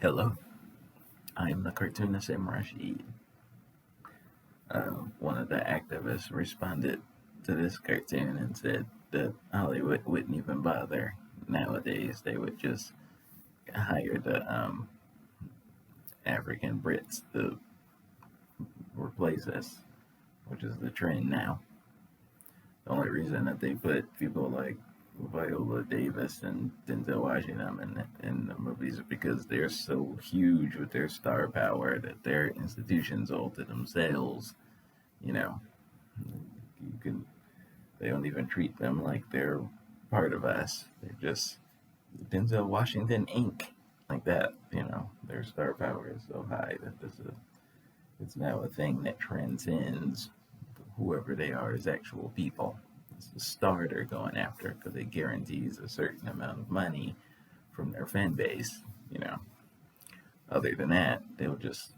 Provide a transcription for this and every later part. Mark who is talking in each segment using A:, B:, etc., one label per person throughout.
A: Hello, I am the cartoonist M. Rashid. One of the activists responded to this cartoon and said that Hollywood wouldn't even bother nowadays. They would just hire the African Brits to replace us, which is the trend now. The only reason that they put people like Viola Davis and Denzel Washington in the movies is because they're so huge with their star power that their institutions all to themselves. You know, you can. They don't even treat them like they're part of us. They're just Denzel Washington Inc. Like that. Their star power is so high that it's now a thing that transcends whoever they are as actual people. It's the star they're going after because it guarantees a certain amount of money from their fan base. Other than that, they'll just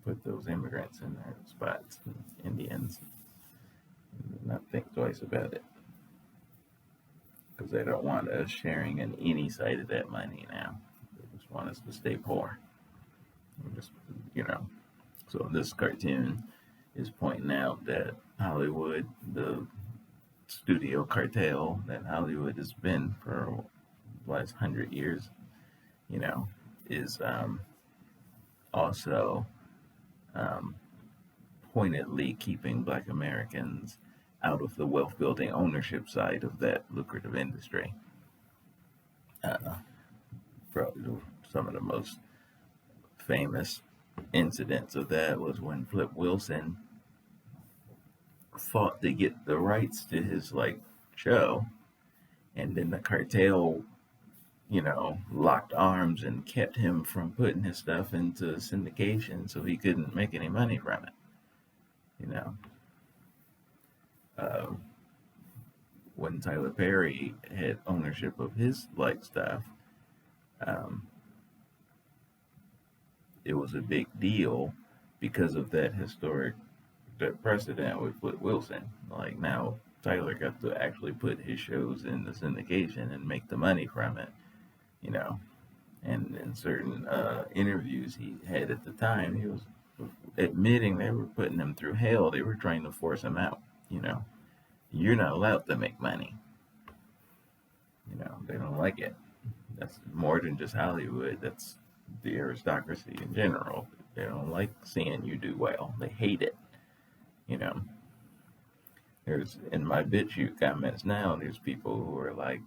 A: put those immigrants in their spots, Indians, and not think twice about it because they don't want us sharing in any side of that money now. They just want us to stay poor. So this cartoon is pointing out that Hollywood, the studio cartel that Hollywood has been for the last 100 years, is also pointedly keeping Black Americans out of the wealth building ownership side of that lucrative industry. Probably some of the most famous incidents of that was when Flip Wilson fought to get the rights to his show, and then the cartel locked arms and kept him from putting his stuff into syndication, so he couldn't make any money from it. When Tyler Perry had ownership of his stuff, it was a big deal because of that precedent with Flip Wilson. Now Tyler got to actually put his shows in the syndication and make the money from it, and in certain interviews he had at the time, he was admitting they were putting him through hell. They were trying to force him out. You're not allowed to make money. They don't like it. That's more than just Hollywood. That's the aristocracy in general. They don't like seeing you do well. They hate it. There's in my BitChute comments now, there's people who are like,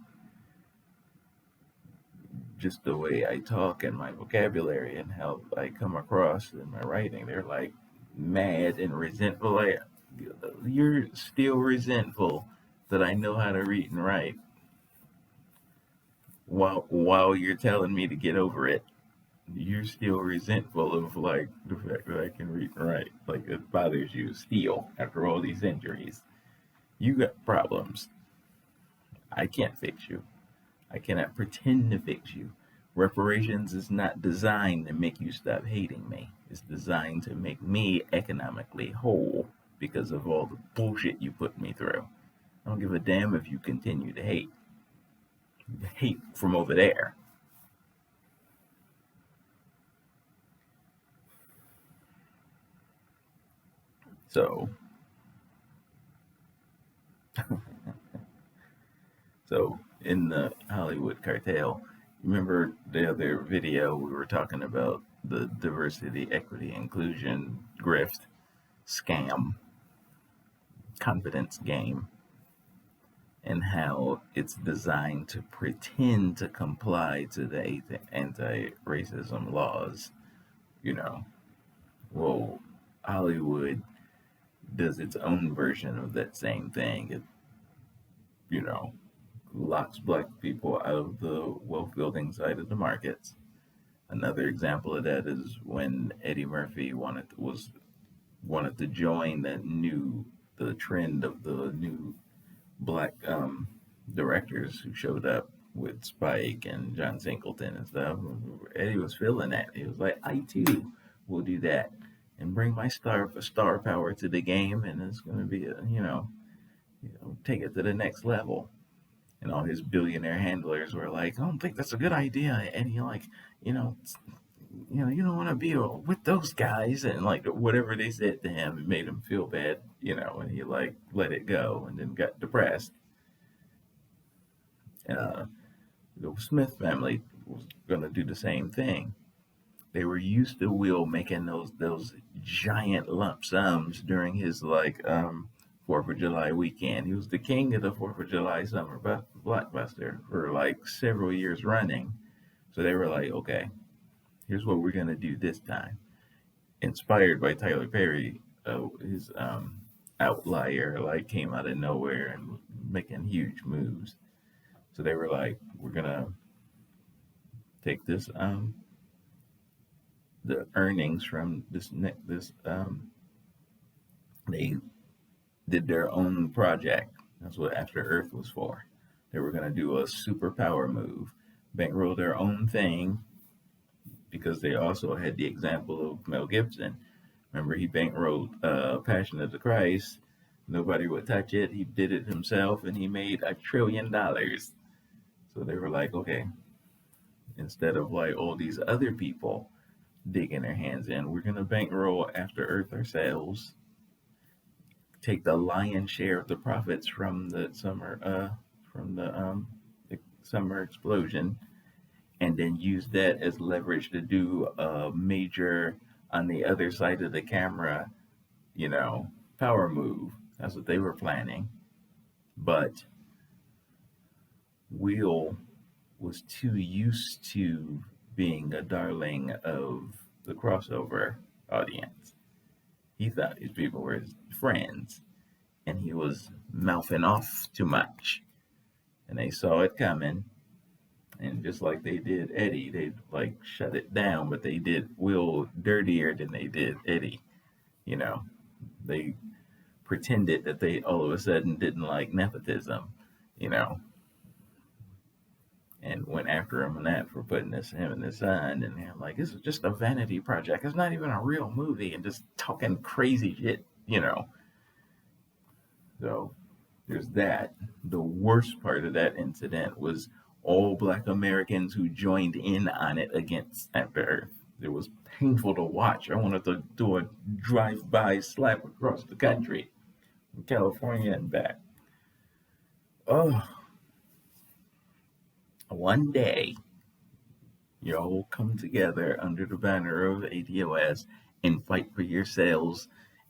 A: just the way I talk and my vocabulary and how I come across in my writing, they're like mad and resentful. Like, you're still resentful that I know how to read and write while you're telling me to get over it. You're still resentful of the fact that I can read and write. It bothers you still after all these injuries. You got problems. I can't fix you. I cannot pretend to fix you. Reparations is not designed to make you stop hating me. It's designed to make me economically whole because of all the bullshit you put me through. I don't give a damn if you continue to hate. Hate from over there. So in the Hollywood cartel, remember the other video we were talking about the diversity, equity, inclusion, grift, scam, confidence game, and how it's designed to pretend to comply to the anti-racism laws. Well, Hollywood does its own version of that same thing. It, locks Black people out of the wealth building side of the markets. Another example of that is when Eddie Murphy wanted to join the trend of the new Black directors who showed up with Spike and John Singleton and stuff. Eddie was feeling that. He was like, I too will do that and bring my star power to the game, and it's going to be take it to the next level. And all his billionaire handlers were like, "I don't think that's a good idea." And he like, you know, you don't want to be with those guys, and like whatever they said to him, it made him feel bad, and he like let it go, and then got depressed. Uh, the Smith family was gonna do the same thing. They were used to Will making those giant lump sums during his like 4th of July weekend. He was the king of the 4th of July summer blockbuster for like several years running. So they were like, okay, here's what we're gonna do this time. Inspired by Tyler Perry, his Outlier like came out of nowhere and making huge moves. So they were like, we're gonna take this the earnings from this they did their own project. That's what After Earth was for. They were gonna do a superpower move, bankroll their own thing, because they also had the example of Mel Gibson. Remember, he bankrolled Passion of the Christ. Nobody would touch it. He did it himself, and he made $1 trillion. So they were like, okay, instead of like all these other people digging their hands in, we're gonna bankroll After Earth ourselves. Take the lion's share of the profits from the summer explosion, and then use that as leverage to do a major on the other side of the camera, power move. That's what they were planning. But Will was too used to being a darling of the crossover audience. He thought these people were his friends, and he was mouthing off too much. And they saw it coming, and just like they did Eddie, they like shut it down, but they did Will dirtier than they did Eddie. They pretended that they all of a sudden didn't like nepotism, you know, and went after him and that for putting him and his son, and they're like, this is just a vanity project. It's not even a real movie, and just talking crazy shit. So there's that. The worst part of that incident was all Black Americans who joined in on it against After Earth. It was painful to watch. I wanted to do a drive-by slap across the country, from California and back. Oh, one day y'all come together under the banner of ADOS and fight for yourselves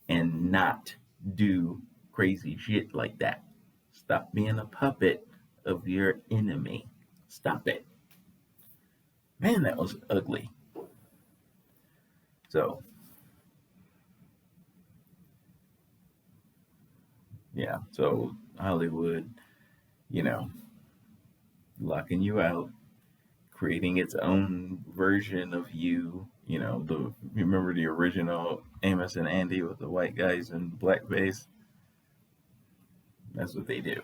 A: and not do crazy shit like that. Stop being a puppet of your enemy. Stop it. Man, that was ugly. So, yeah, so Hollywood, locking you out, creating its own version of you. You remember the original Amos and Andy with the white guys and blackface? That's what they do.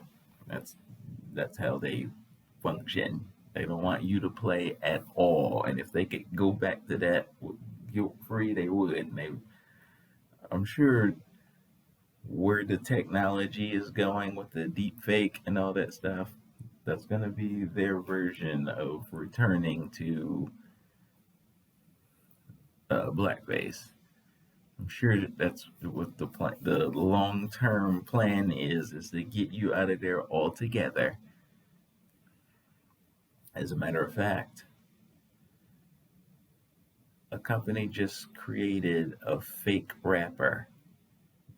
A: That's how they function. They don't want you to play at all. And if they could go back to that guilt free, they would. And I'm sure where the technology is going with the deep fake and all that stuff, that's going to be their version of returning to blackface. I'm sure that's what the long-term plan is to get you out of there altogether. As a matter of fact, a company just created a fake rapper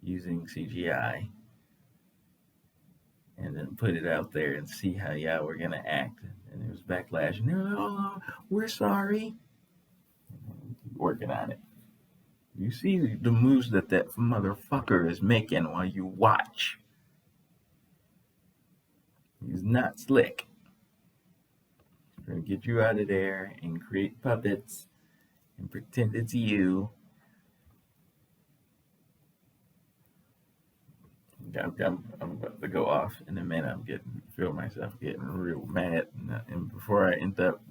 A: using CGI and then put it out there and see how y'all were going to act. And there was backlash, and they were like, oh, we're sorry. Working on it. You see the moves that motherfucker is making while you watch. He's not slick. He's trying to get you out of there and create puppets and pretend it's you. I'm about to go off in a minute. Feel myself getting real mad, and before I end up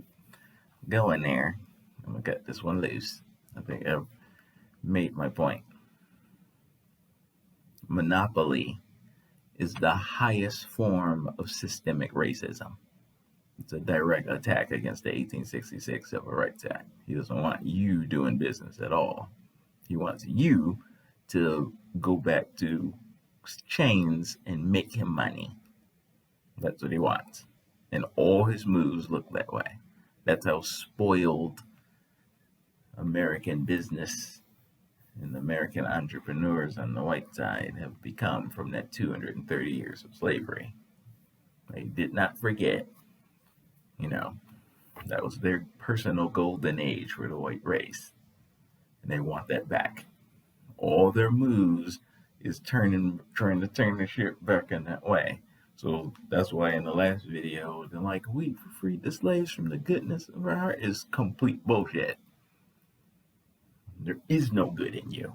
A: going there, I'm gonna cut this one loose. I think I've made my point. Monopoly is the highest form of systemic racism. It's a direct attack against the 1866 Civil Rights Act. He doesn't want you doing business at all. He wants you to go back to chains and make him money. That's what he wants. And all his moves look that way. That's how spoiled American business and American entrepreneurs on the white side have become from that 230 years of slavery. They did not forget, that was their personal golden age for the white race. And they want that back. All their moves is trying to turn the ship back in that way. So that's why in the last video, they're like, we freed the slaves from the goodness of our heart is complete bullshit. There is no good in you.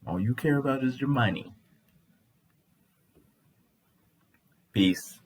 A: All you care about is your money. Peace.